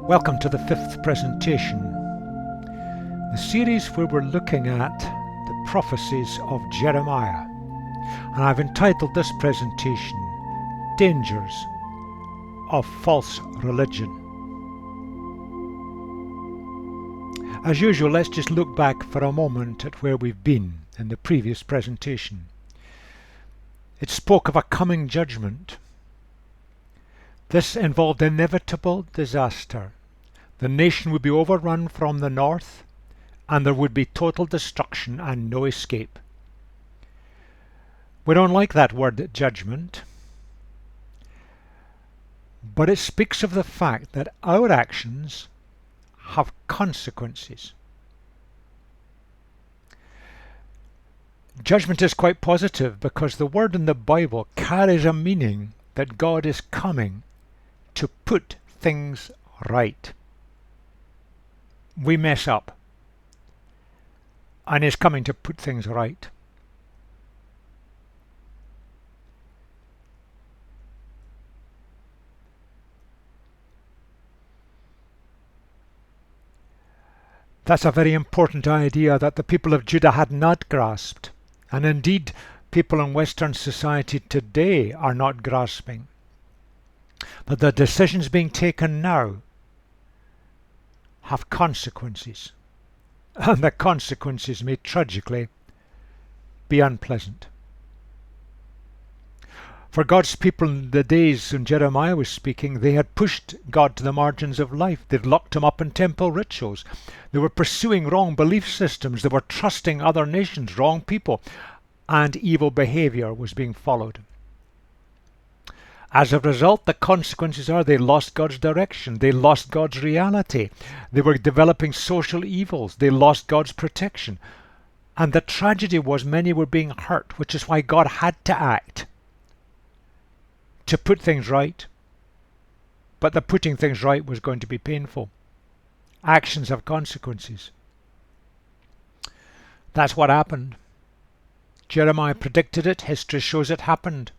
Welcome to the fifth presentation, the series where we're looking at the prophecies of Jeremiah. And I've entitled this presentation, Dangers of False Religion. As usual, let's just look back for a moment at where we've been in the previous presentation. It spoke of a coming judgment. This involved inevitable disaster. The nation would be overrun from the north, and there would be total destruction and no escape. We don't like that word judgment, but it speaks of the fact that our actions have consequences. Judgment is quite positive because the word in the Bible carries a meaning that God is coming to put things right. We mess up, and He's coming to put things right. That's a very important idea that the people of Judah had not grasped, and indeed people in Western society today are not grasping. That the decisions being taken now have consequences, and the consequences may tragically be unpleasant. For God's people in the days when Jeremiah was speaking, they had pushed God to the margins of life. They'd locked Him up in temple rituals. They were pursuing wrong belief systems. They were trusting other nations, wrong people, and evil behaviour was being followed. As a result, the consequences are they lost God's direction. They lost God's reality. They were developing social evils. They lost God's protection. And the tragedy was many were being hurt, which is why God had to act to put things right. But the putting things right was going to be painful. Actions have consequences. That's what happened. Jeremiah predicted it. History shows it happened.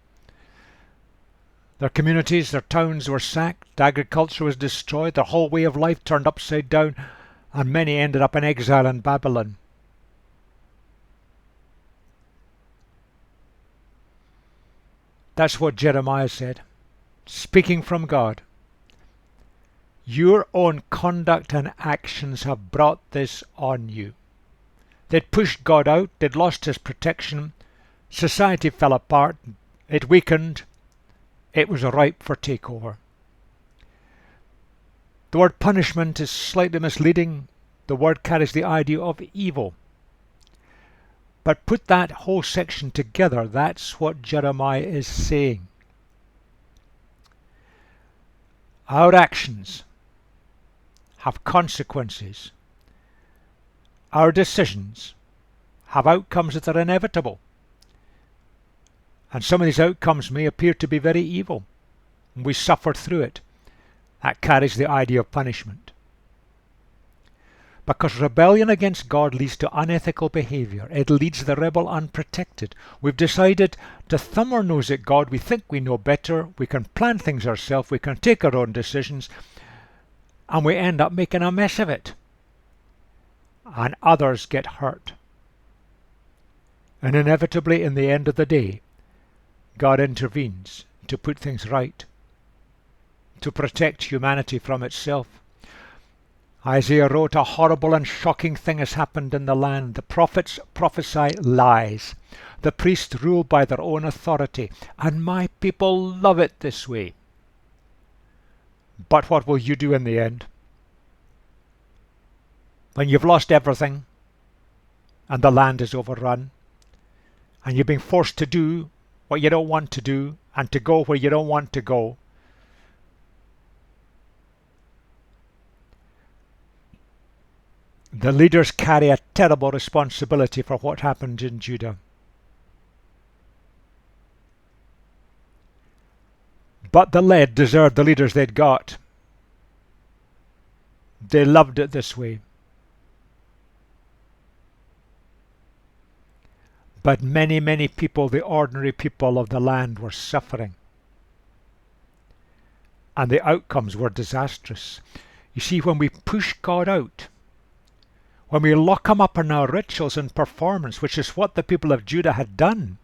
Their communities, their towns were sacked, agriculture was destroyed, their whole way of life turned upside down, and many ended up in exile in Babylon. That's what Jeremiah said, speaking from God. Your own conduct and actions have brought this on you. They'd pushed God out, they'd lost His protection, society fell apart, it weakened, it was ripe for takeover. The word punishment is slightly misleading. The word carries the idea of evil. But put that whole section together, that's what Jeremiah is saying. Our actions have consequences. Our decisions have outcomes that are inevitable. And some of these outcomes may appear to be very evil. And we suffer through it. That carries the idea of punishment. Because rebellion against God leads to unethical behaviour. It leads the rebel unprotected. We've decided to thumb our nose at God. We think we know better. We can plan things ourselves. We can take our own decisions. And we end up making a mess of it. And others get hurt. And inevitably, in the end of the day, God intervenes to put things right, to protect humanity from itself. Isaiah wrote, a horrible and shocking thing has happened in the land. The prophets prophesy lies. The priests rule by their own authority, and my people love it this way. But what will you do in the end? When you've lost everything, and the land is overrun, and you're being forced to do what you don't want to do, and to go where you don't want to go. The leaders carry a terrible responsibility for what happened in Judah. But the led deserved the leaders they'd got. They loved it this way. But many, many people, the ordinary people of the land, were suffering. And the outcomes were disastrous. You see, when we push God out, when we lock him up in our rituals and performance, which is what the people of Judah had done,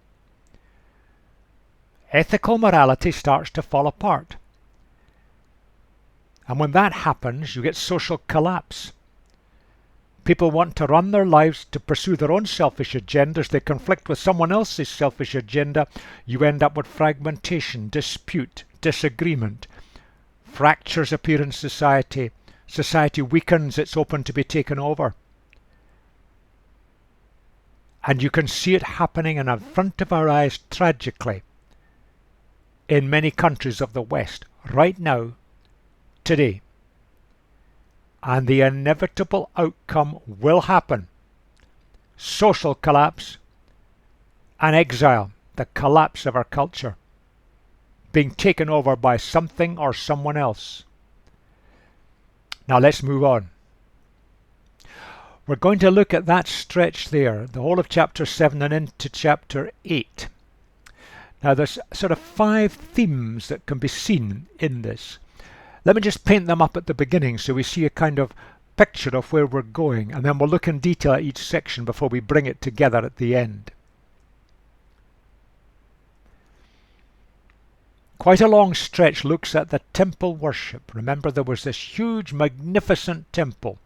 ethical morality starts to fall apart. And when that happens, you get social collapse. People want to run their lives to pursue their own selfish agendas. They conflict with someone else's selfish agenda. You end up with fragmentation, dispute, disagreement. Fractures appear in society. Society weakens, it's open to be taken over. And you can see it happening in front of our eyes tragically in many countries of the West right now, today. And the inevitable outcome will happen. Social collapse and exile, the collapse of our culture, being taken over by something or someone else. Now let's move on. We're going to look at that stretch there, the whole of chapter 7 and into chapter 8. Now there's sort of 5 themes that can be seen in this. Let me just paint them up at the beginning so we see a kind of picture of where we're going, and then we'll look in detail at each section before we bring it together at the end. Quite a long stretch looks at the temple worship. Remember, there was this huge, magnificent temple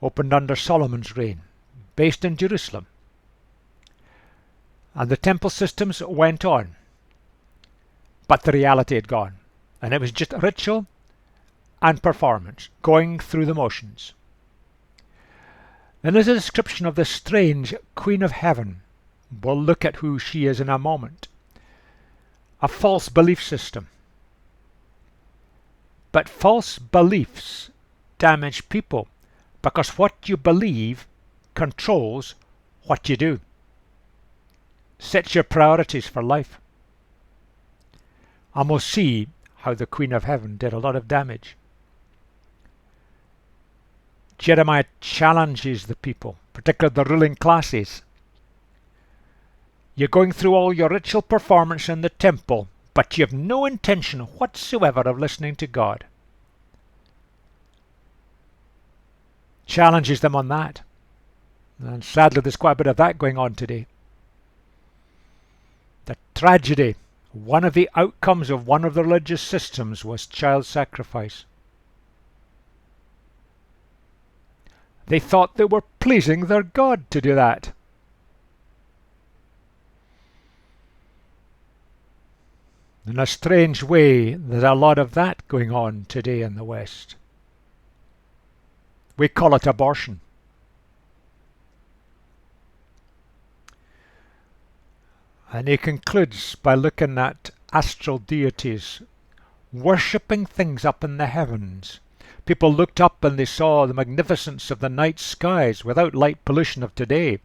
opened under Solomon's reign, based in Jerusalem. And the temple systems went on, but the reality had gone. And it was just ritual and performance, going through the motions. Then there's a description of the strange Queen of Heaven. We'll look at who she is in a moment. A false belief system. But false beliefs damage people because what you believe controls what you do. Sets your priorities for life. And we'll see how the Queen of Heaven did a lot of damage. Jeremiah challenges the people, particularly the ruling classes. You're going through all your ritual performance in the temple, but you have no intention whatsoever of listening to God. Challenges them on that. And sadly, there's quite a bit of that going on today. The tragedy. One of the outcomes of one of the religious systems was child sacrifice. They thought they were pleasing their God to do that. In a strange way, there's a lot of that going on today in the West. We call it abortion. And he concludes by looking at astral deities, worshipping things up in the heavens. People looked up and they saw the magnificence of the night skies without light pollution of today.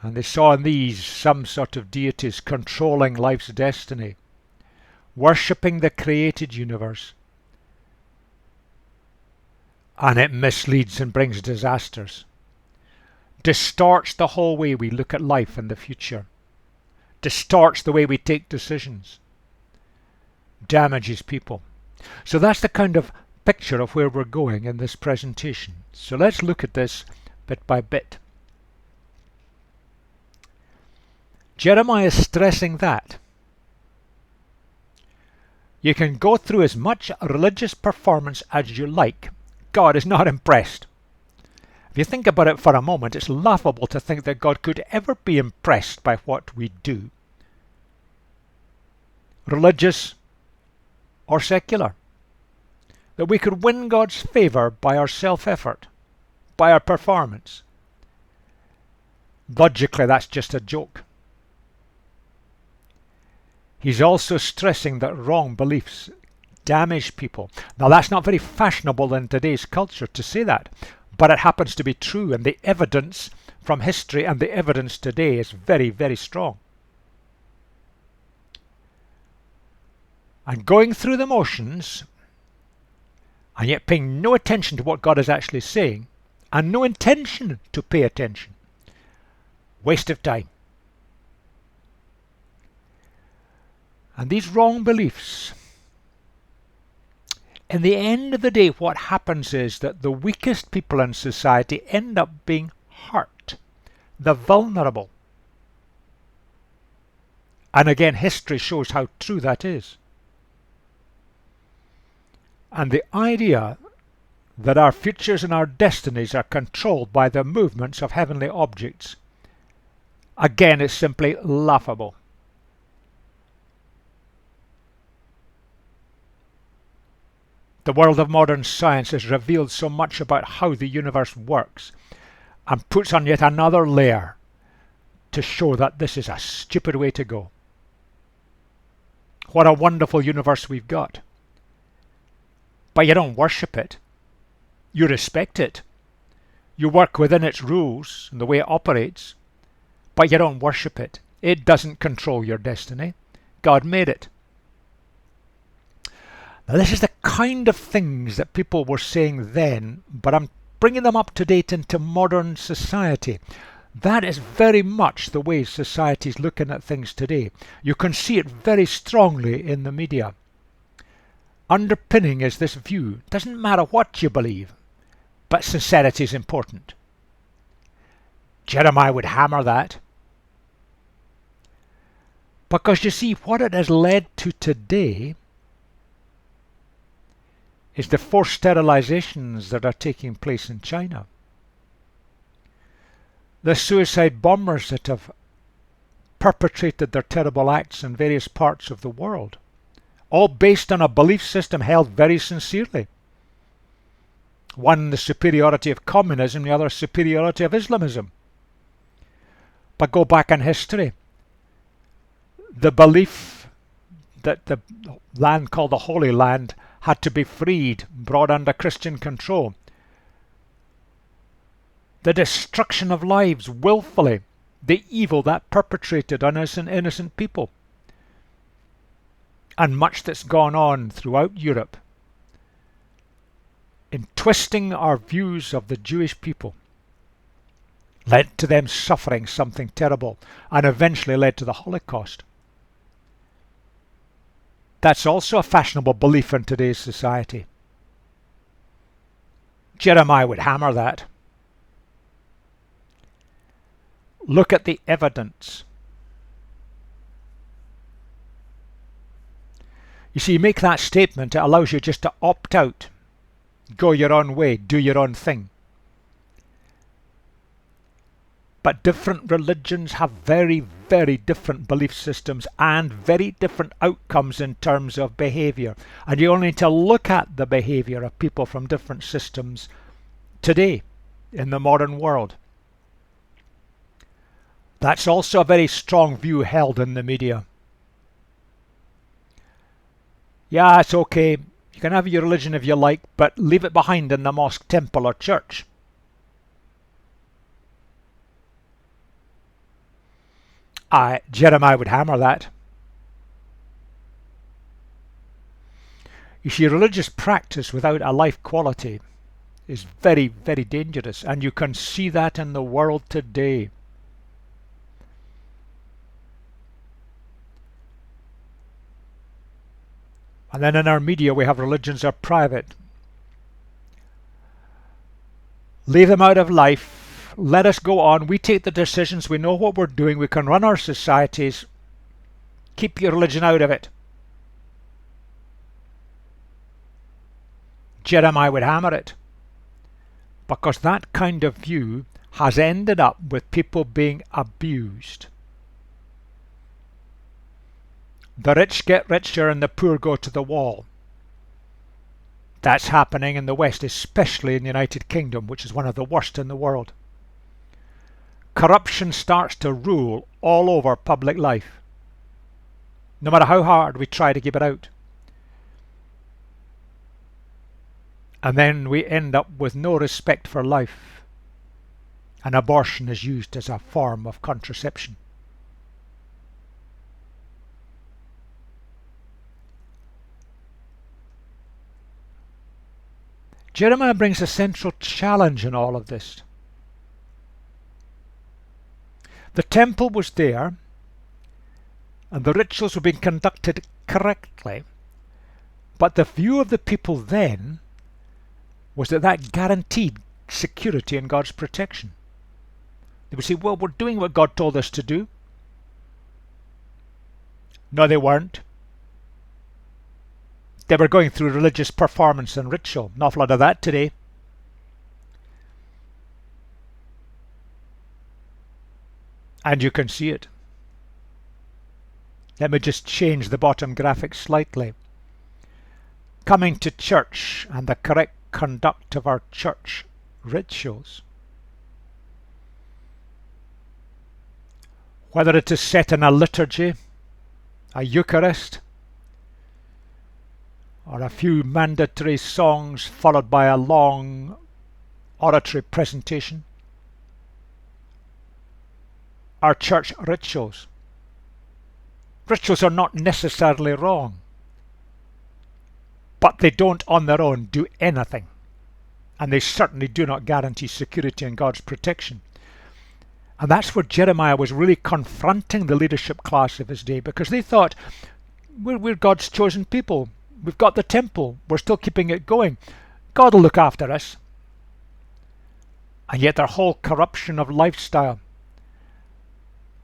And they saw in these some sort of deities controlling life's destiny, worshipping the created universe. And it misleads and brings disasters. Distorts the whole way we look at life in the future. Distorts the way we take decisions. Damages people. So that's the kind of picture of where we're going in this presentation. So let's look at this bit by bit. Jeremiah is stressing that you can go through as much religious performance as you like. God is not impressed. If you think about it for a moment, it's laughable to think that God could ever be impressed by what we do. Religious or secular. That we could win God's favour by our self-effort, by our performance. Logically, that's just a joke. He's also stressing that wrong beliefs damage people. Now, that's not very fashionable in today's culture to say that, but it happens to be true, and the evidence from history and the evidence today is very, very strong. And going through the motions, and yet paying no attention to what God is actually saying, and no intention to pay attention. Waste of time. And these wrong beliefs in the end of the day, what happens is that the weakest people in society end up being hurt, the vulnerable. And again, history shows how true that is. And the idea that our futures and our destinies are controlled by the movements of heavenly objects, again, is simply laughable. The world of modern science has revealed so much about how the universe works and puts on yet another layer to show that this is a stupid way to go. What a wonderful universe we've got. But you don't worship it. You respect it. You work within its rules and the way it operates, but you don't worship it. It doesn't control your destiny. God made it. Now, this is the kind of things that people were saying then, but I'm bringing them up to date into modern society. That is very much the way society is looking at things today. You can see it very strongly in the media. Underpinning is this view. Doesn't matter what you believe, but sincerity is important. Jeremiah would hammer that. Because you see, what it has led to today is the forced sterilizations that are taking place in China. The suicide bombers that have perpetrated their terrible acts in various parts of the world, all based on a belief system held very sincerely. One, the superiority of communism, the other, superiority of Islamism. But go back in history. The belief that the land called the Holy Land had to be freed, brought under Christian control. The destruction of lives willfully, the evil that perpetrated on innocent people. And much that's gone on throughout Europe in twisting our views of the Jewish people led to them suffering something terrible and eventually led to the Holocaust. That's also a fashionable belief in today's society. Jeremiah would hammer that. Look at the evidence. You see, you make that statement, it allows you just to opt out, go your own way, do your own thing. But different religions have very, very different belief systems and very different outcomes in terms of behaviour. And you only need to look at the behaviour of people from different systems today in the modern world. That's also a very strong view held in the media. Yeah, it's okay. You can have your religion if you like, but leave it behind in the mosque, temple or church. Jeremiah would hammer that. You see, religious practice without a life quality is very, very dangerous, and you can see that in the world today. And then in our media we have religions are private. Leave them out of life. Let us go on. We take the decisions. We know what we're doing. We can run our societies. Keep your religion out of it. Jeremiah would hammer it. Because that kind of view has ended up with people being abused. The rich get richer and the poor go to the wall. That's happening in the West, especially in the United Kingdom, which is one of the worst in the world. Corruption starts to rule all over public life, no matter how hard we try to keep it out. And then we end up with no respect for life, and abortion is used as a form of contraception. Jeremiah brings a central challenge in all of this. The temple was there, and the rituals were being conducted correctly, But the view of the people then was that that guaranteed security and God's protection. They would say, well, we're doing what God told us to do. No, they weren't. They were going through religious performance and ritual. An awful lot of that today. And you can see it. Let me just change the bottom graphic slightly. Coming to church and the correct conduct of our church rituals. Whether it is set in a liturgy, a Eucharist, or a few mandatory songs followed by a long oratory presentation. Our church rituals. Rituals are not necessarily wrong, but they don't on their own do anything, and they certainly do not guarantee security and God's protection. And that's where Jeremiah was really confronting the leadership class of his day, because they thought, we're God's chosen people. We've got the temple. We're still keeping it going. God will look after us. And yet their whole corruption of lifestyle,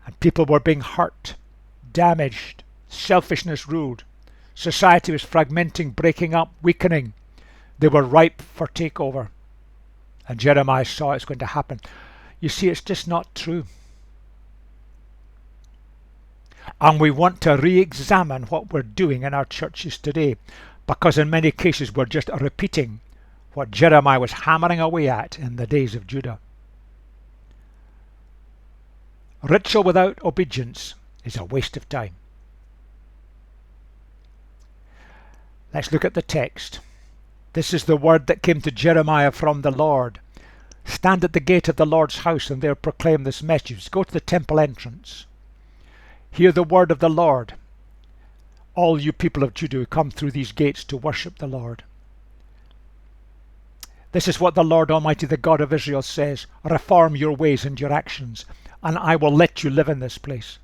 and people were being hurt, damaged, selfishness ruled. Society was fragmenting, breaking up, weakening. They were ripe for takeover. And Jeremiah saw it's going to happen. You see, it's just not true. And we want to re-examine what we're doing in our churches today, because in many cases we're just repeating what Jeremiah was hammering away at in the days of Judah. Ritual without obedience is a waste of time. Let's look at the text. This is the word that came to Jeremiah from the Lord. Stand at the gate of the Lord's house and there proclaim this message. Go to the temple entrance. Hear the word of the Lord, all you people of Judah who come through these gates to worship the Lord. This is what the Lord Almighty, the God of Israel, says. Reform your ways and your actions, and I will let you live in this place.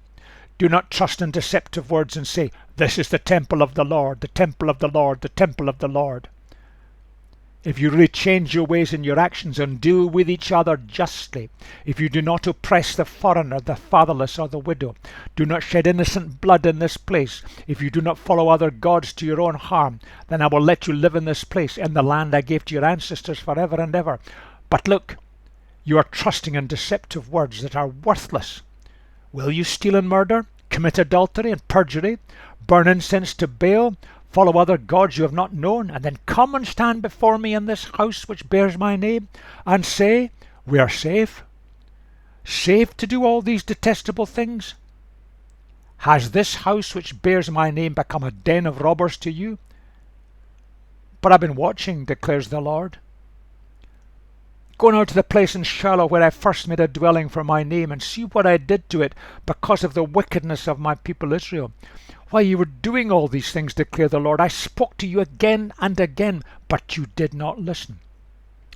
Do not trust in deceptive words and say, this is the temple of the Lord, the temple of the Lord, the temple of the Lord. If you really change your ways and your actions and deal with each other justly, if you do not oppress the foreigner, the fatherless, or the widow, do not shed innocent blood in this place, if you do not follow other gods to your own harm, then I will let you live in this place, in the land I gave to your ancestors forever and ever. But look, you are trusting in deceptive words that are worthless. Will you steal and murder, commit adultery and perjury, burn incense to Baal, follow other gods you have not known, and then come and stand before me in this house which bears my name, and say, we are safe? Safe to do all these detestable things? Has this house which bears my name become a den of robbers to you? But I've been watching, declares the Lord. Go now to the place in Shiloh where I first made a dwelling for my name, and see what I did to it because of the wickedness of my people Israel. While you were doing all these things, declare the Lord, I spoke to you again and again, but you did not listen.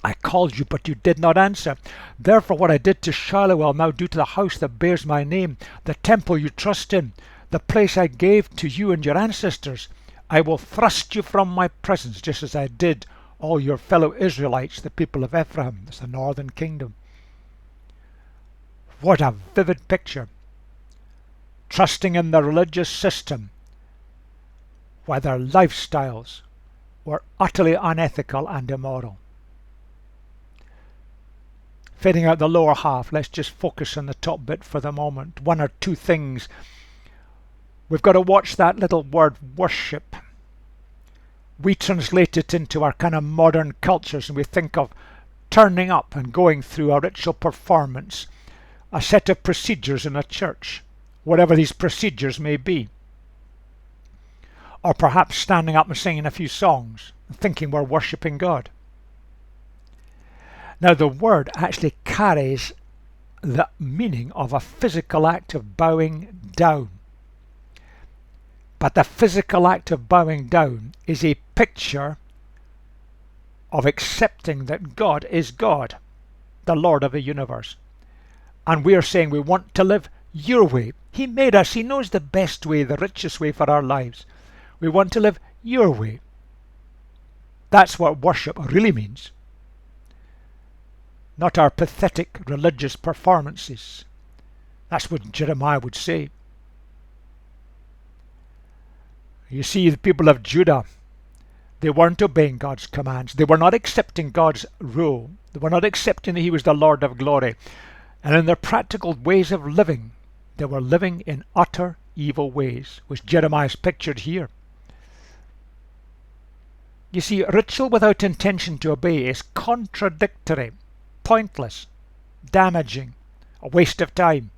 I called you, but you did not answer. Therefore what I did to Shiloh I'll now do to the house that bears my name, the temple you trust in, the place I gave to you and your ancestors. I will thrust you from my presence, just as I did all your fellow Israelites, the people of Ephraim. That's the northern kingdom. What a vivid picture. Trusting in the religious system where their lifestyles were utterly unethical and immoral. Fading out the lower half, let's just focus on the top bit for the moment. One or two things. We've got to watch that little word worship. We translate it into our kind of modern cultures, and we think of turning up and going through a ritual performance, a set of procedures in a church, whatever these procedures may be. Or perhaps standing up and singing a few songs and thinking we're worshipping God. Now the word actually carries the meaning of a physical act of bowing down. But the physical act of bowing down is a picture of accepting that God is God, the Lord of the universe. And we are saying we want to live your way. He made us. He knows the best way, the richest way for our lives. We want to live your way. That's what worship really means, not our pathetic religious performances. That's what Jeremiah would say. You see, the people of Judah, they weren't obeying God's commands. They were not accepting God's rule. They were not accepting that He was the Lord of glory. And in their practical ways of living, they were living in utter evil ways, which Jeremiah is pictured here. You see, ritual without intention to obey is contradictory, pointless, damaging, a waste of time.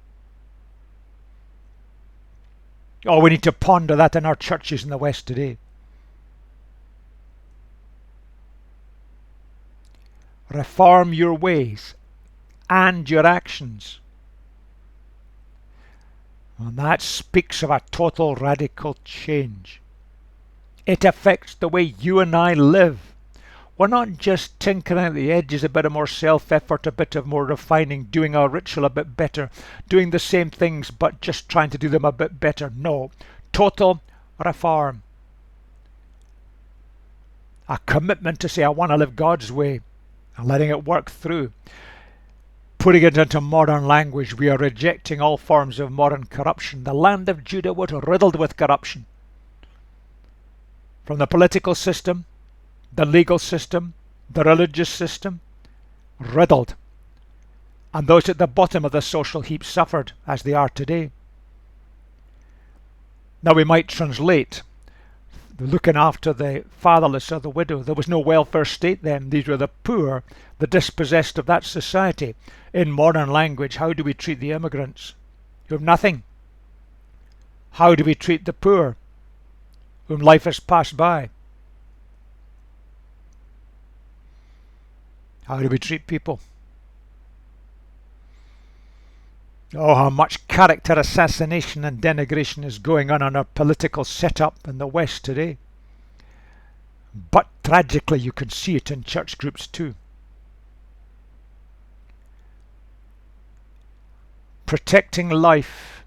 Oh, we need to ponder that in our churches in the West today. Reform your ways and your actions. And that speaks of a total radical change. It affects the way you and I live. We're not just tinkering at the edges, a bit of more self-effort, a bit of more refining, doing our ritual a bit better, doing the same things but just trying to do them a bit better. No, total reform. A commitment to say, I want to live God's way, and letting it work through. Putting it into modern language, we are rejecting all forms of modern corruption. The land of Judah was riddled with corruption. From the political system, the legal system, the religious system, riddled. And those at the bottom of the social heap suffered, as they are today. Now we might translate, looking after the fatherless or the widow. There was no welfare state then. These were the poor, the dispossessed of that society. In modern language, how do we treat the immigrants who have nothing? How do we treat the poor whom life has passed by? How do we treat people? Oh, how much character assassination and denigration is going on in our political setup in the West today. But tragically, you can see it in church groups too. Protecting life.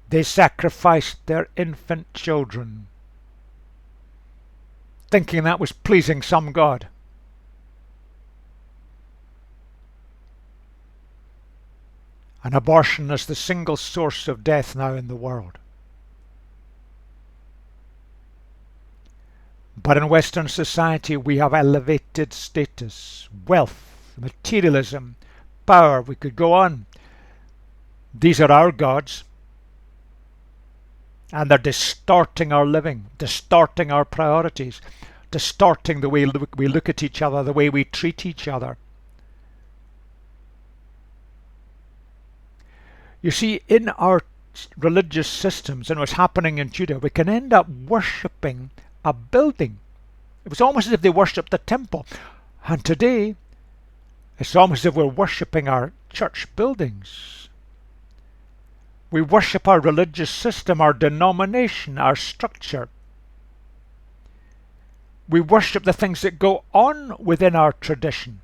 They sacrificed their infant children, thinking that was pleasing some God. And abortion is the single source of death now in the world. But in Western society we have elevated status, wealth, materialism, power. We could go on. These are our gods. And they're distorting our living, distorting our priorities, distorting the way we look at each other, the way we treat each other. You see, in our religious systems and what's happening in Judah, we can end up worshipping a building. It was almost as if they worshipped the temple. And today, it's almost as if we're worshipping our church buildings. We worship our religious system, our denomination, our structure. We worship the things that go on within our tradition.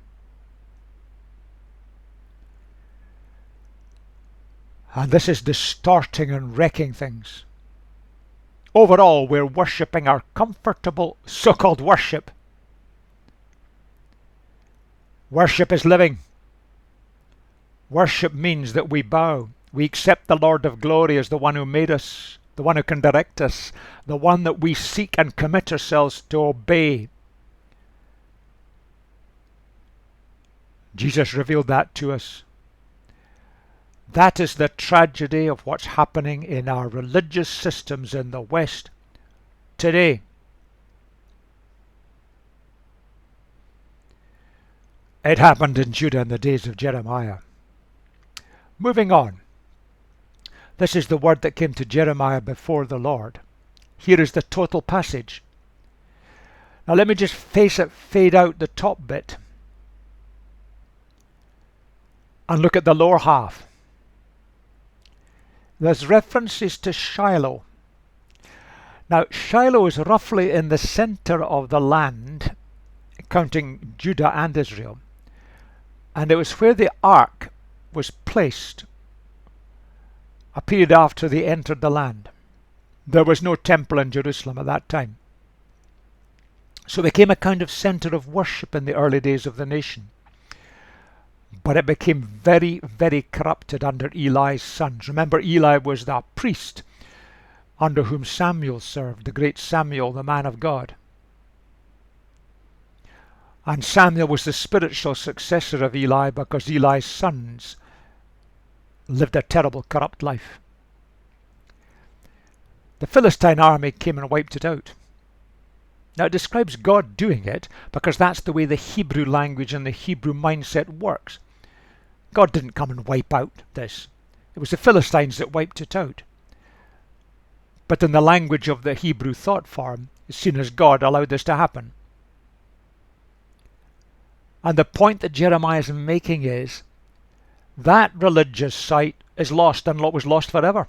And this is distorting and wrecking things. Overall, we're worshipping our comfortable so-called worship. Worship is living. Worship means that we bow. We accept the Lord of glory as the one who made us, the one who can direct us, the one that we seek and commit ourselves to obey. Jesus revealed that to us. That is the tragedy of what's happening in our religious systems in the West today. It happened in Judah in the days of Jeremiah. Moving on. This is the word that came to Jeremiah before the Lord. Here is the total passage. Now let me just fade out the top bit and look at the lower half. There's references to Shiloh. Now Shiloh is roughly in the center of the land, counting Judah and Israel. And it was where the ark was placed a period after they entered the land. There was no temple in Jerusalem at that time. So it became a kind of centre of worship in the early days of the nation. But it became very, very corrupted under Eli's sons. Remember, Eli was the priest under whom Samuel served, the great Samuel, the man of God. And Samuel was the spiritual successor of Eli because Eli's sons lived a terrible, corrupt life. The Philistine army came and wiped it out. Now it describes God doing it because that's the way the Hebrew language and the Hebrew mindset works. God didn't come and wipe out this. It was the Philistines that wiped it out. But in the language of the Hebrew thought form, it's seen as God allowed this to happen. And the point that Jeremiah is making is that religious site is lost and was lost forever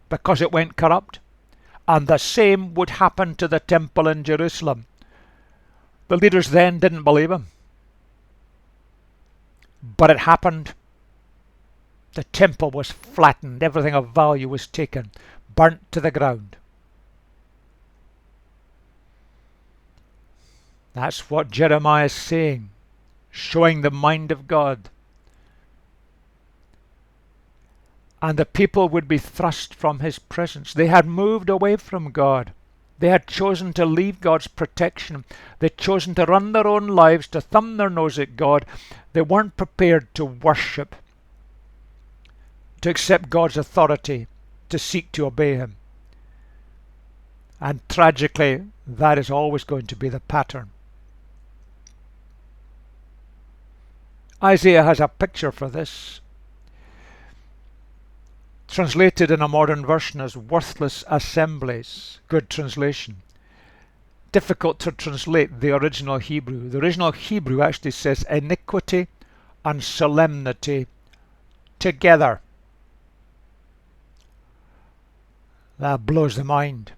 because it went corrupt. And the same would happen to the temple in Jerusalem. The leaders then didn't believe him. But it happened. The temple was flattened. Everything of value was taken, burnt to the ground. That's what Jeremiah is saying, showing the mind of God. And the people would be thrust from his presence. They had moved away from God. They had chosen to leave God's protection. They'd chosen to run their own lives, to thumb their nose at God. They weren't prepared to worship, to accept God's authority, to seek to obey him. And tragically, that is always going to be the pattern. Isaiah has a picture for this, translated in a modern version as worthless assemblies. Good translation. Difficult to translate the original Hebrew. The original Hebrew actually says iniquity and solemnity together. That blows the mind.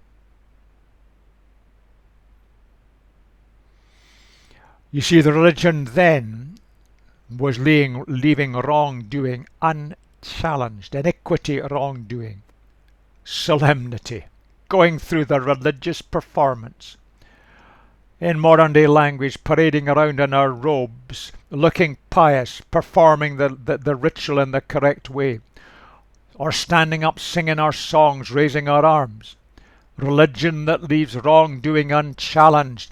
You see, the religion then was leaving wrongdoing unchallenged. Iniquity, wrongdoing. Solemnity. Going through the religious performance. In modern day language, parading around in our robes, looking pious, performing the ritual in the correct way. Or standing up singing our songs, raising our arms. Religion that leaves wrongdoing unchallenged.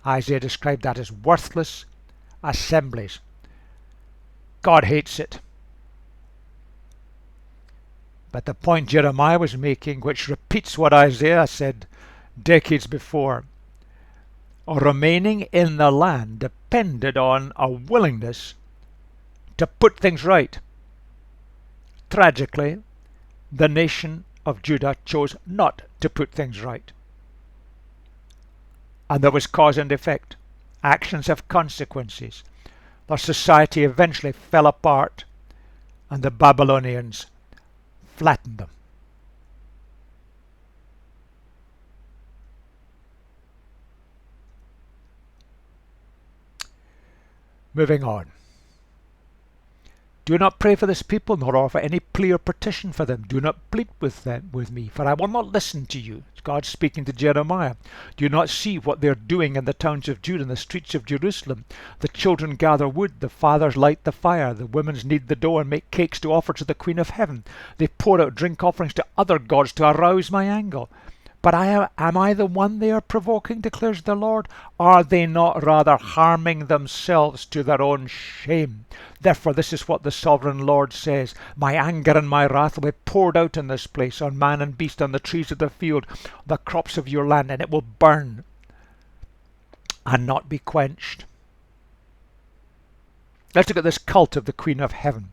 Isaiah described that as worthless assemblies. God hates it. But the point Jeremiah was making, which repeats what Isaiah said decades before, remaining in the land depended on a willingness to put things right. Tragically, the nation of Judah chose not to put things right. And there was cause and effect. Actions have consequences. Their society eventually fell apart, and the Babylonians flattened them. Moving on. Do not pray for this people, nor offer any plea or petition for them. Do not plead with me, for I will not listen to you. It's God speaking to Jeremiah. Do you not see what they are doing in the towns of Judah and the streets of Jerusalem? The children gather wood, the fathers light the fire, the women knead the dough and make cakes to offer to the Queen of Heaven. They pour out drink offerings to other gods to arouse my anger. But am I the one they are provoking, declares the Lord? Are they not rather harming themselves to their own shame? Therefore this is what the sovereign Lord says. My anger and my wrath will be poured out in this place, on man and beast, on the trees of the field, the crops of your land, and it will burn and not be quenched. Let's look at this cult of the Queen of Heaven.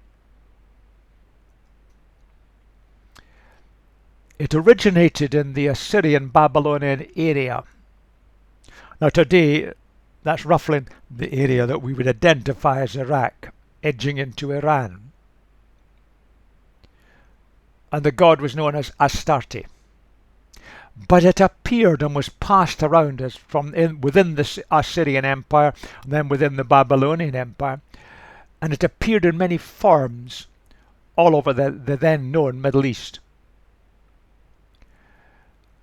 It originated in the Assyrian Babylonian area. Now today, that's roughly the area that we would identify as Iraq, edging into Iran. And the god was known as Astarte. But it appeared and was passed around as within the Assyrian Empire and then within the Babylonian Empire. And it appeared in many forms all over the then known Middle East.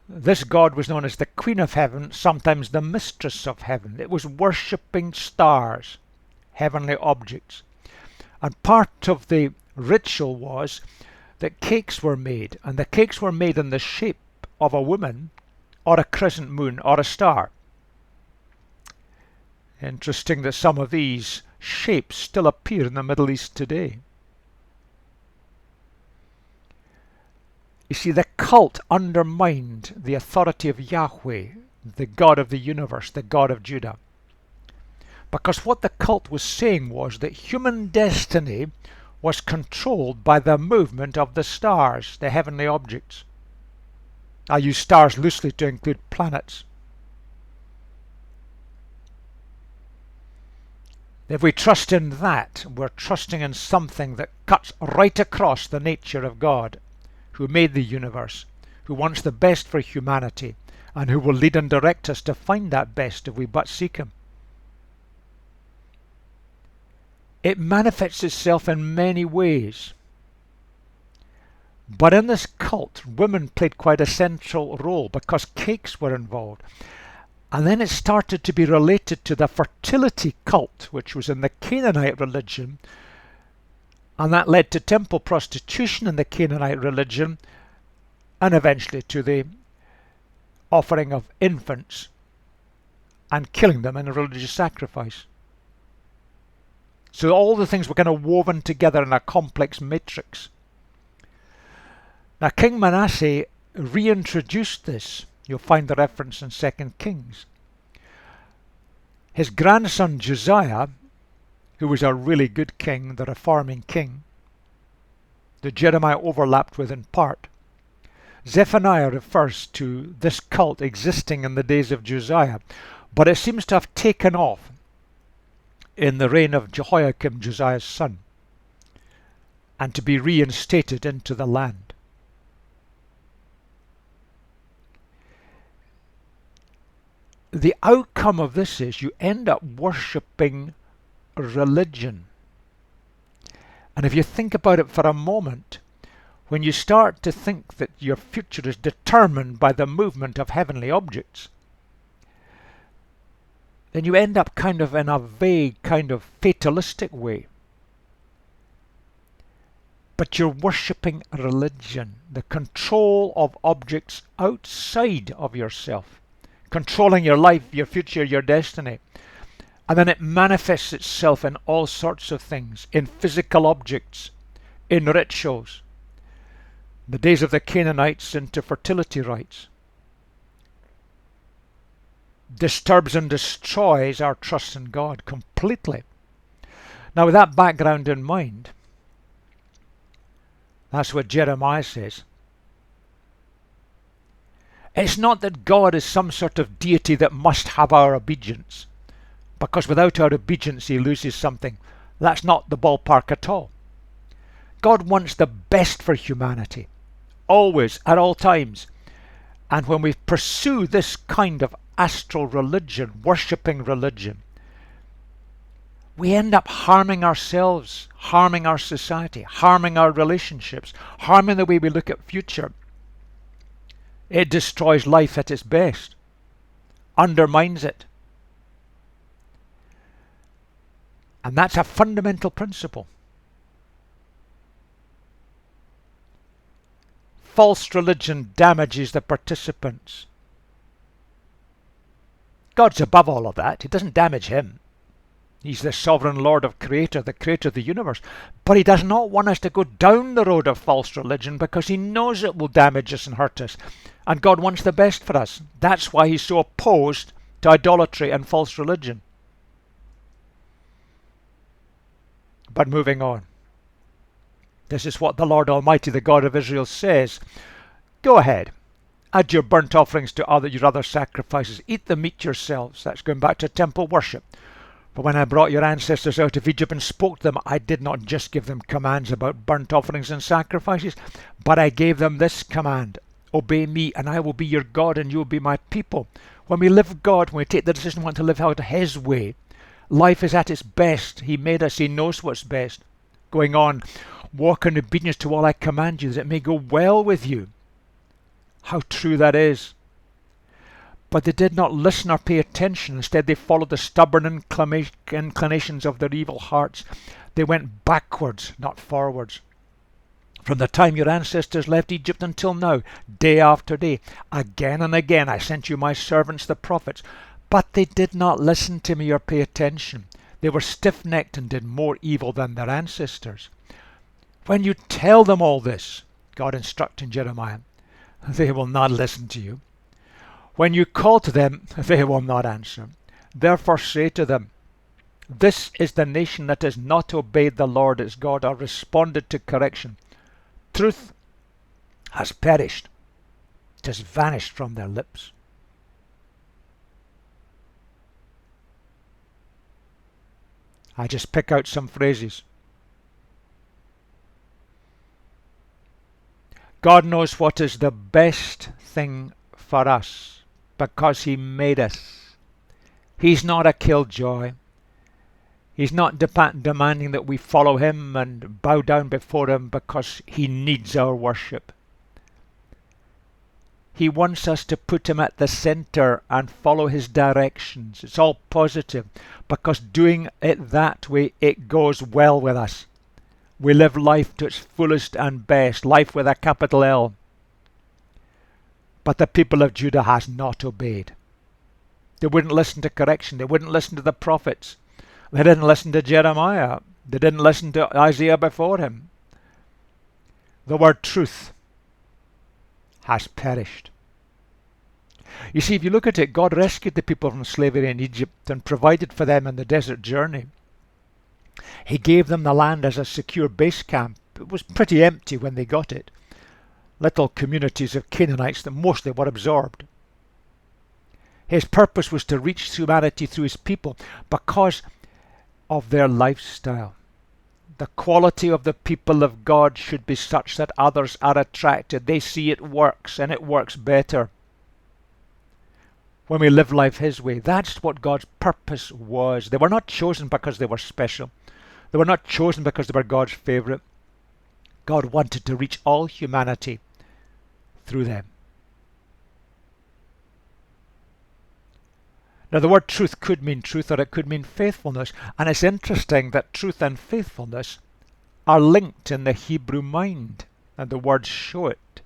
This god was known as the Queen of Heaven, sometimes the Mistress of Heaven. It was worshipping stars, heavenly objects. And part of the ritual was that cakes were made, and the cakes were made in the shape of a woman or a crescent moon or a star. Interesting that some of these shapes still appear in the Middle East today. You see, the cult undermined the authority of Yahweh, the God of the universe, the God of Judah. Because what the cult was saying was that human destiny was controlled by the movement of the stars, the heavenly objects. I use stars loosely to include planets. If we trust in that, we're trusting in something that cuts right across the nature of God, who made the universe, who wants the best for humanity, and who will lead and direct us to find that best if we but seek Him. It manifests itself in many ways. But in this cult, women played quite a central role because cakes were involved. And then it started to be related to the fertility cult, which was in the Canaanite religion. And that led to temple prostitution in the Canaanite religion, and eventually to the offering of infants and killing them in a religious sacrifice. So all the things were kind of woven together in a complex matrix. Now King Manasseh reintroduced this. You'll find the reference in 2 Kings. His grandson Josiah, who was a really good king, the reforming king, that Jeremiah overlapped with in part. Zephaniah refers to this cult existing in the days of Josiah, but it seems to have taken off in the reign of Jehoiakim, Josiah's son, and to be reinstated into the land. The outcome of this is you end up worshipping religion. And if you think about it for a moment, when you start to think that your future is determined by the movement of heavenly objects, then you end up kind of in a vague, kind of fatalistic way. But you're worshipping religion, the control of objects outside of yourself, controlling your life, your future, your destiny. And then it manifests itself in all sorts of things, in physical objects, in rituals. The days of the Canaanites into fertility rites. Disturbs and destroys our trust in God completely. Now with that background in mind, that's what Jeremiah says. It's not that God is some sort of deity that must have our obedience, because without our obedience He loses something. That's not the ballpark at all. God wants the best for humanity, always, at all times. And when we pursue this kind of astral religion, worshipping religion, we end up harming ourselves, harming our society, harming our relationships, harming the way we look at future. It destroys life at its best, undermines it. And that's a fundamental principle. False religion damages the participants. God's above all of that. It doesn't damage Him. He's the sovereign Lord of Creator, the creator of the universe. But He does not want us to go down the road of false religion because He knows it will damage us and hurt us. And God wants the best for us. That's why He's so opposed to idolatry and false religion. But moving on. This is what the Lord Almighty, the God of Israel, says. Go ahead. Add your burnt offerings to your other sacrifices. Eat the meat yourselves. That's going back to temple worship. For when I brought your ancestors out of Egypt and spoke to them, I did not just give them commands about burnt offerings and sacrifices, but I gave them this command. Obey me, and I will be your God, and you will be my people. When we live God, when we take the decision we want to live out His way, life is at its best. He made us. He knows what's best. Going on, walk in obedience to all I command you, that it may go well with you, How true that is. But they did not listen or pay attention. Instead, they followed the stubborn inclinations of their evil hearts. They went backwards, not forwards. From the time your ancestors left Egypt until now, day after day, again and again I sent you my servants the prophets, but they did not listen to me or pay attention. They were stiff-necked and did more evil than their ancestors. When you tell them all this, God instructing Jeremiah, they will not listen to you. When you call to them, they will not answer. Therefore say to them, this is the nation that has not obeyed the Lord its God or responded to correction. Truth has perished. It has vanished from their lips. I just pick out some phrases. God knows what is the best thing for us because He made us. He's not a killjoy. He's not demanding that we follow Him and bow down before Him because He needs our worship. He wants us to put Him at the center and follow His directions. It's all positive because doing it that way, it goes well with us. We live life to its fullest and best, life with a capital L. But the people of Judah has not obeyed. They wouldn't listen to correction. They wouldn't listen to the prophets. They didn't listen to Jeremiah. They didn't listen to Isaiah before him. The word truth has perished. You see, if you look at it, God rescued the people from slavery in Egypt and provided for them in the desert journey. He gave them the land as a secure base camp. It was pretty empty when they got it. Little communities of Canaanites that mostly were absorbed. His purpose was to reach humanity through His people because of their lifestyle. The quality of the people of God should be such that others are attracted. They see it works, and it works better when we live life His way. That's what God's purpose was. They were not chosen because they were special. They were not chosen because they were God's favourite. God wanted to reach all humanity through them. Now, the word truth could mean truth or it could mean faithfulness. And it's interesting that truth and faithfulness are linked in the Hebrew mind, and the words show it.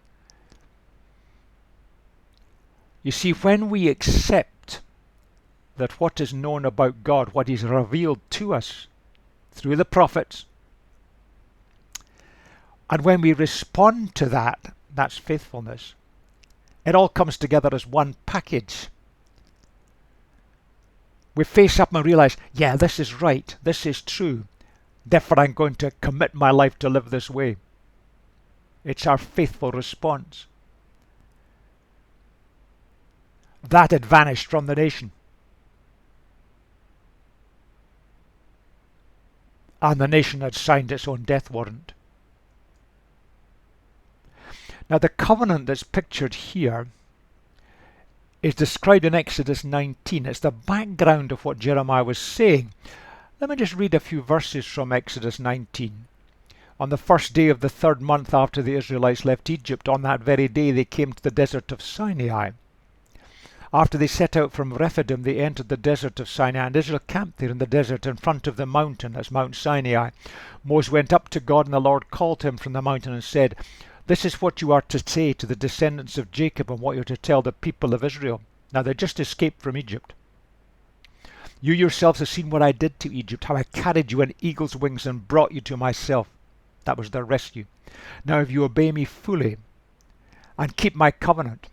You see, when we accept that what is known about God, what He's revealed to us through the prophets, and when we respond to that, that's faithfulness. It all comes together as one package. We face up and realize, yeah, this is right, this is true. Therefore, I'm going to commit my life to live this way. It's our faithful response. That had vanished from the nation. And the nation had signed its own death warrant. Now, the covenant that's pictured here is described in Exodus 19. It's the background of what Jeremiah was saying. Let me just read a few verses from Exodus 19. On the first day of the 3rd month after the Israelites left Egypt, on that very day they came to the desert of Sinai. After they set out from Rephidim, they entered the desert of Sinai, and Israel camped there in the desert in front of the mountain, that's Mount Sinai. Moses went up to God, and the Lord called to him from the mountain and said, "This is what you are to say to the descendants of Jacob and what you are to tell the people of Israel." Now, they just escaped from Egypt. "You yourselves have seen what I did to Egypt, how I carried you on eagle's wings and brought you to myself." That was their rescue. "Now, if you obey me fully and keep my covenant,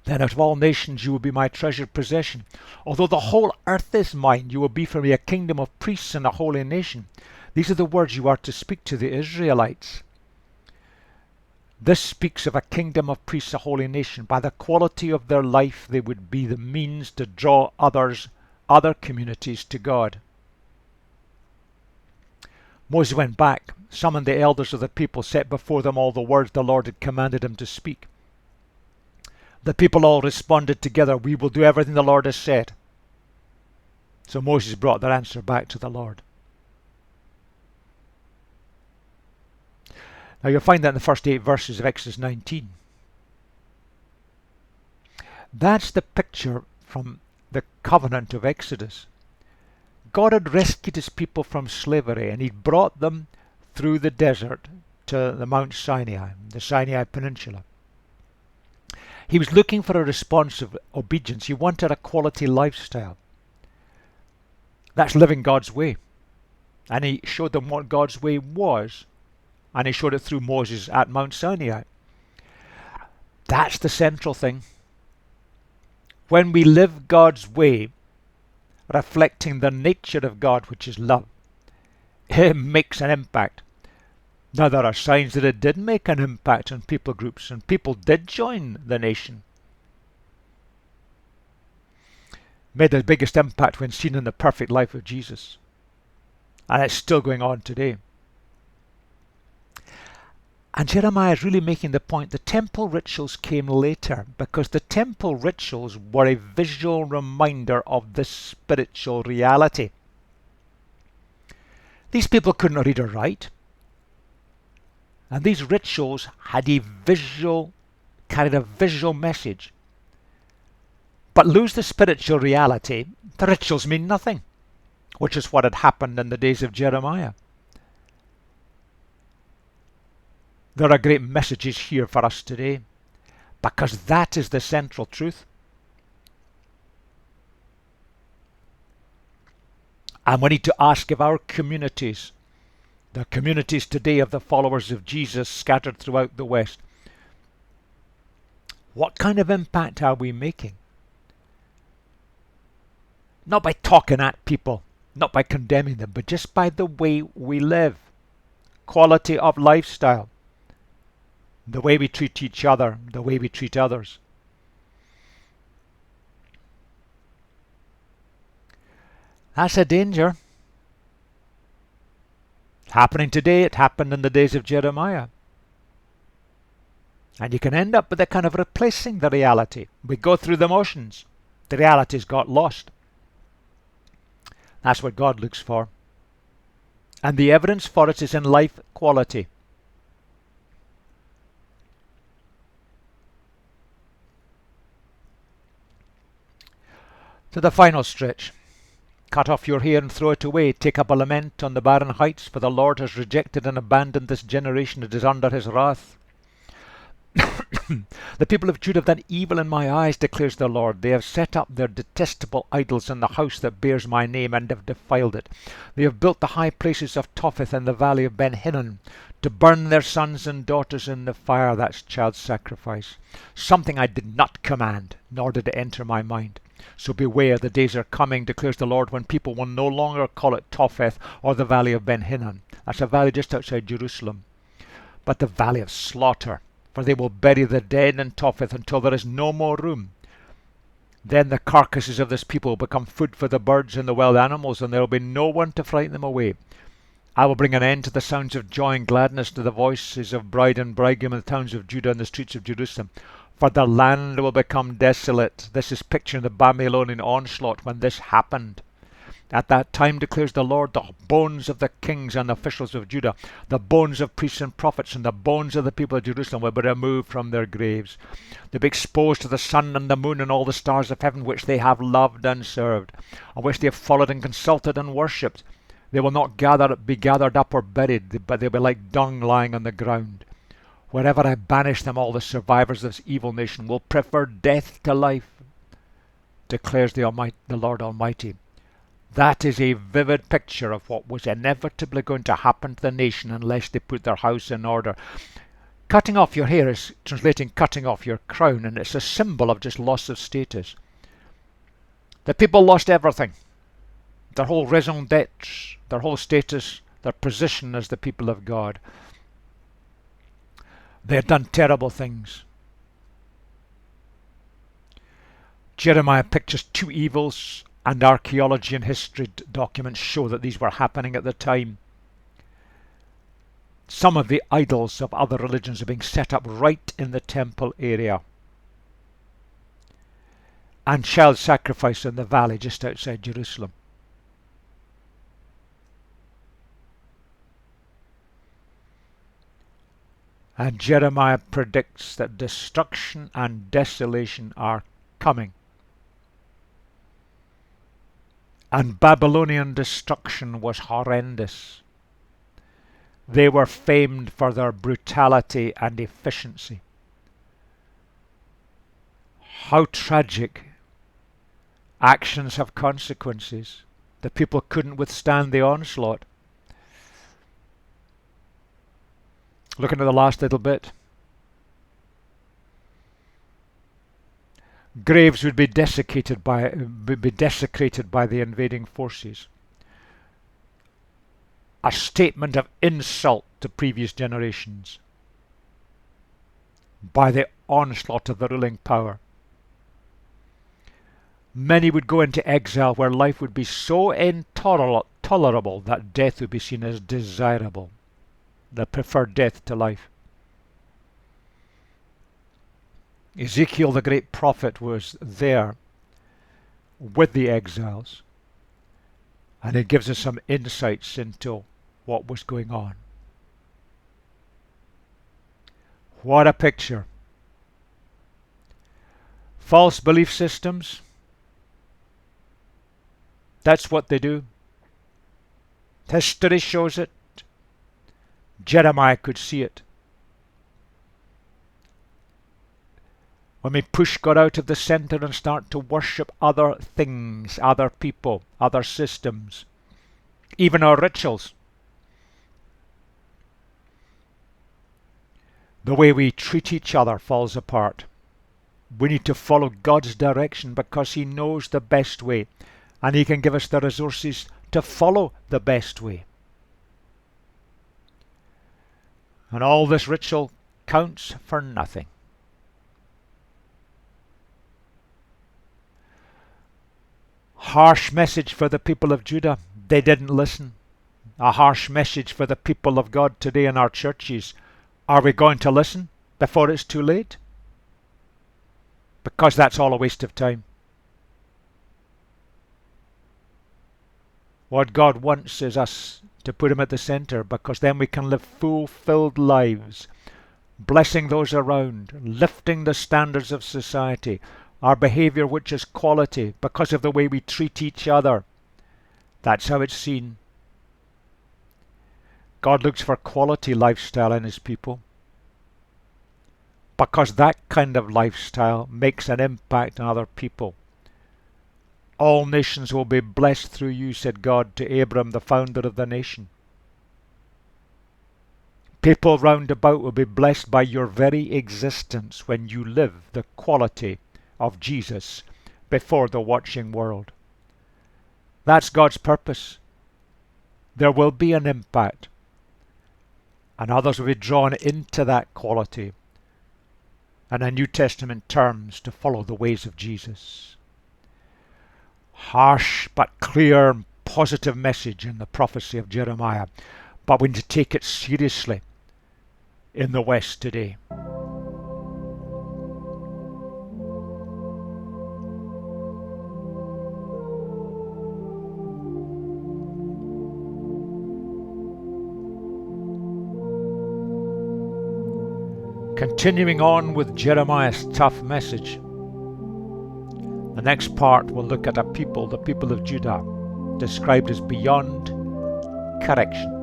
then out of all nations you will be my treasured possession. Although the whole earth is mine, you will be for me a kingdom of priests and a holy nation. These are the words you are to speak to the Israelites." This speaks of a kingdom of priests, a holy nation. By the quality of their life, they would be the means to draw other communities to God. Moses went back, summoned the elders of the people, set before them all the words the Lord had commanded him to speak. The people all responded together, "We will do everything the Lord has said." So Moses brought their answer back to the Lord. Now you'll find that in the first 8 verses of Exodus 19. That's the picture from the covenant of Exodus. God had rescued his people from slavery, and he'd brought them through the desert to the Mount Sinai, the Sinai Peninsula. He was looking for a response of obedience. He wanted a quality lifestyle. That's living God's way. And he showed them what God's way was, and he showed it through Moses at Mount Sinai. That's the central thing. When we live God's way, reflecting the nature of God, which is love, it makes an impact. Now, there are signs that it did make an impact on people groups, and people did join the nation. Made the biggest impact when seen in the perfect life of Jesus. And it's still going on today. And Jeremiah is really making the point the temple rituals came later, because the temple rituals were a visual reminder of this spiritual reality. These people couldn't read or write. And these rituals had carried a visual message. But lose the spiritual reality, the rituals mean nothing, which is what had happened in the days of Jeremiah. There are great messages here for us today, because that is the central truth. And we need to ask of our communities, the communities today of the followers of Jesus scattered throughout the West, what kind of impact are we making? Not by talking at people, not by condemning them, but just by the way we live. Quality of lifestyle. The way we treat each other, the way we treat others. That's a danger. Happening today, it happened in the days of Jeremiah. And you can end up with a kind of replacing the reality. We go through the motions. The reality's got lost. That's what God looks for. And the evidence for it is in life quality. To the final stretch. Cut off your hair and throw it away. Take up a lament on the barren heights, for the Lord has rejected and abandoned this generation. It is under his wrath. The people of Judah have done evil in my eyes, declares the Lord. They have set up their detestable idols in the house that bears my name, and have defiled it. They have built the high places of Topheth in the valley of Ben Hinnom, to burn their sons and daughters in the fire. That's child sacrifice. Something I did not command, nor did it enter my mind. So beware, the days are coming, declares the Lord, when people will no longer call it Topheth or the valley of Ben Hinnom. That's a valley just outside Jerusalem. But the valley of slaughter. For they will bury the dead in Topheth until there is no more room. Then the carcasses of this people will become food for the birds and the wild animals, and there will be no one to frighten them away. I will bring an end to the sounds of joy and gladness, to the voices of bride and bridegroom in the towns of Judah and the streets of Jerusalem. For the land will become desolate. This is picturing the Babylonian onslaught when this happened. At that time, declares the Lord, the bones of the kings and officials of Judah, the bones of priests and prophets, and the bones of the people of Jerusalem will be removed from their graves. They'll be exposed to the sun and the moon and all the stars of heaven, which they have loved and served, and which they have followed and consulted and worshipped. They will not be gathered up or buried, but they'll be like dung lying on the ground. Wherever I banish them, all the survivors of this evil nation will prefer death to life, declares the Lord Almighty. That is a vivid picture of what was inevitably going to happen to the nation unless they put their house in order. Cutting off your hair is translating cutting off your crown, and it's a symbol of just loss of status. The people lost everything. Their whole raison d'etre, their whole status, their position as the people of God. They had done terrible things. Jeremiah pictures two evils, and archaeology and history documents show that these were happening at the time. Some of the idols of other religions are being set up right in the temple area. And child sacrifice in the valley just outside Jerusalem. And Jeremiah predicts that destruction and desolation are coming. And Babylonian destruction was horrendous. They were famed for their brutality and efficiency. How tragic. Actions have consequences. The people couldn't withstand the onslaught. Looking at the last little bit. Graves would be desecrated by the invading forces. A statement of insult to previous generations by the onslaught of the ruling power. Many would go into exile where life would be so intolerable that death would be seen as desirable. They preferred death to life. Ezekiel, the great prophet, was there with the exiles, and it gives us some insights into what was going on. What a picture. False belief systems. That's what they do. History shows it. Jeremiah could see it. When we push God out of the center and start to worship other things, other people, other systems, even our rituals. The way we treat each other falls apart. We need to follow God's direction because He knows the best way, and He can give us the resources to follow the best way. And all this ritual counts for nothing. Harsh message for the people of Judah. They didn't listen. A harsh message for the people of God today in our churches. Are we going to listen before it's too late? Because that's all a waste of time. What God wants is us to put Him at the center, because then we can live fulfilled lives, blessing those around, lifting the standards of society, our behaviour which is quality because of the way we treat each other. That's how it's seen. God looks for quality lifestyle in His people, because that kind of lifestyle makes an impact on other people. All nations will be blessed through you, said God to Abram, the founder of the nation. People round about will be blessed by your very existence when you live the quality of Jesus before the watching world. That's God's purpose. There will be an impact, and others will be drawn into that quality, and in New Testament terms, to follow the ways of Jesus. Harsh but clear and positive message in the prophecy of Jeremiah, but we need to take it seriously in the West today. Continuing on with Jeremiah's tough message, the next part will look at a people, the people of Judah, described as beyond correction.